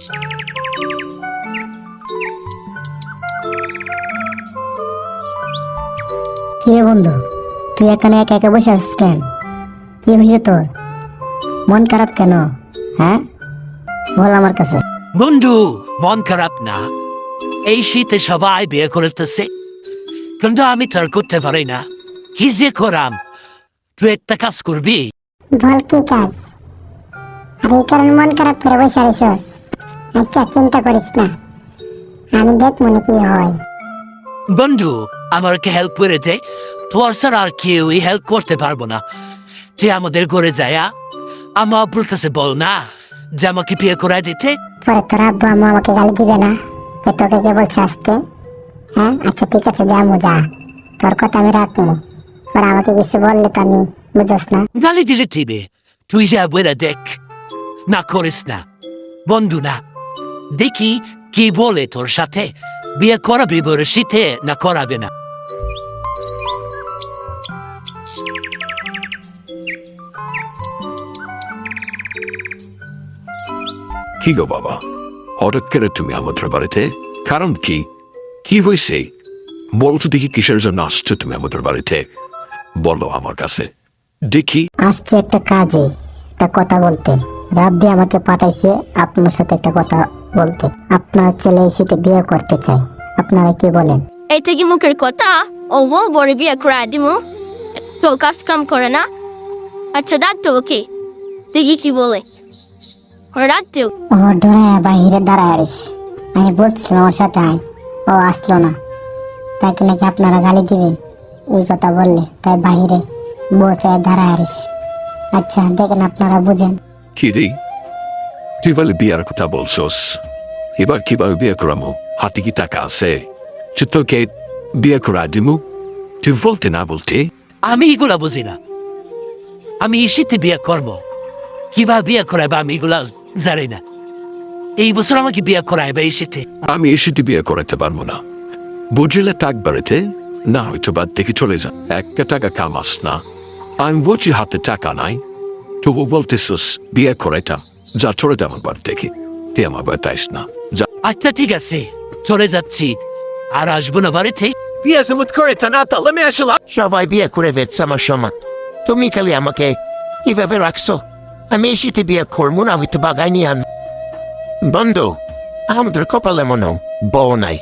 কি রে বন্ধু, তুই এখানে একা একা বসে আছিস কেন? কি হয়েছে তোর? মন খারাপ কেন? হ্যাঁ, বল আমার কাছে। বন্ধু, মন খারাপ না। এই শীতে সবাই বিয়ে করতেছে, কিন্তু আমি তো আর করতে পারি না। কি যে করাম? তুই একটা কাজ করবি? বল কি কাজ? আর এই কারণে মন খারাপ করে বসে আছিস? আচ্ছা, চিন্তা করিস না, আমি দেখ মনে কি হয়। বন্ধু, আমাকে হেল্প করে দে। তোর ছাড়া আর কেউই হেল্প করতে পারবো না। যে আমাদের ঘরে যায়, আমার আব্বুর কাছে বল না যে আমাকে বিয়ে করে দিতে। পরে তোর আব্বু আম্মু আমাকে গালি দিবে না যে তোকে কে বলছে আসতে? হ্যাঁ, আচ্ছা ঠিক আছে, যাবো, যা, তোর কথা আমি রাখবো। পরে আমাকে কিছু বললে তো আমি বুঝোস না। গালি দিলে দিবে, তুই যা বলে দেখ। না করিস না বন্ধু, না। দেখি কি বলে তোর সাথে। বিয়ে করাবি বলে শীতে না করাবে না? কি গো বাবা, হঠাৎ করে তুমি আমাদের বাড়িতে? কারণ কি? কি হয়েছে বলো তো দেখি, কিসের জন্য আসছো তুমি আমাদের বাড়িতে? বলো আমার কাছে দেখি। আসছে একটা কাজে, একটা কথা বলতে। রাব্বি আমাকে পাঠাইছে আপনার সাথে একটা কথা বলতে। আপনার ছেলে এই শীতে বিয়ে করতে চাই, আপনারা কি বলেন? এইটা কি মুখের কথা? ও বল বড় বিয়ে করে দিমু, তো কাজ কাম করে না। আচ্ছা ডাক তো ওকে, দেখি কি বলে। ডাক দিও। ও ডরে বাহিরে দাঁড়ায় আছে। আমি বলছিলাম ওর সাথে আয়, ও আসলো না। তাকে নাকি আপনারা গালি দিবেন এই কথা বললে, তাই বাহিরে বউ পেয়ে দাঁড়ায় আছে। আচ্ছা দেখেন, আপনারা বুঝেন। কি রে, তুই বলে বিয়ার কথা বলছস? এবার কিভাবে বিয়ে করামো? হাতে কি টাকা আছে যে তোকে বিয়ে করা দিমু? তুই বলতে না বলতে? আমি এগুলা বুঝি না। আমি এই শীতে বিয়ে করবো, কিভাবে বিয়ে করাইবা আমি এগুলা জানি না। এই বছর আমাকে বিয়ে করাইবা এই শীতে? আমি এসেতে বিয়ে করাতে পারবো না। বুঝলে টাক বাড়িতে না, হয়তো বাদ থেকে চলে যা। একটা টাকা কামাস না। আমি বলছি হাতে টাকা নাই, তবু বলতেছিস বিয়ে করাইতাম। যা চলে যা আমার বাড়ি থেকে, তুই আমার বাড়িতে আইস না, যা। আচ্ছা ঠিক আছে, চলে যাচ্ছি, আর আসবো না বাড়িতে। বিয়ে জমত করে তা না তাহলে আমি আসলাম। সবাই বিয়ে করে ফেলছে আমার সমান, তুমি খালি আমাকে কিভাবে রাখছো? আমি এসেতে বিয়ে করবো না, আমি তো বাগাই নিয়ে আন। বন্ধু, আমাদের কপালে মনে বউ নাই,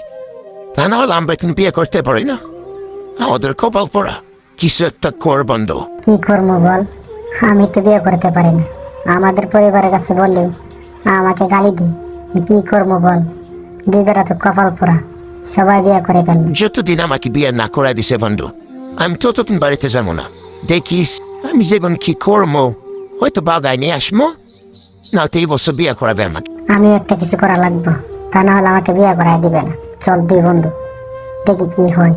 তা না হলে আমরা এখন বিয়ে করতে পারি না। আমাদের কপাল পড়া, কিছু একটা কর বন্ধু। কি করবো বল, আমি তো বিয়ে করতে পারি না। আমাদের পরিবারের কাছে বললেও আমাকে গালি দি। কি করবো বল, দুই বেটা তো কপাল পোড়া, সবাই বিয়ে করে ফেলবে। যতদিন আমাকে বিয়ে না করাই দিছে বন্ধু, আমি ততদিন বাড়িতে যাবো না। দেখিস আমি যেমন কি করবো, হয়তো বাগায় নিয়ে আসবো, না তো এই বছর বিয়ে করাবে আমাকে। আমি একটা কিছু করা লাগবে, তা না হলে আমাকে বিয়ে করাই দিবে না। চল দুই বন্ধু, দেখি কি হয়।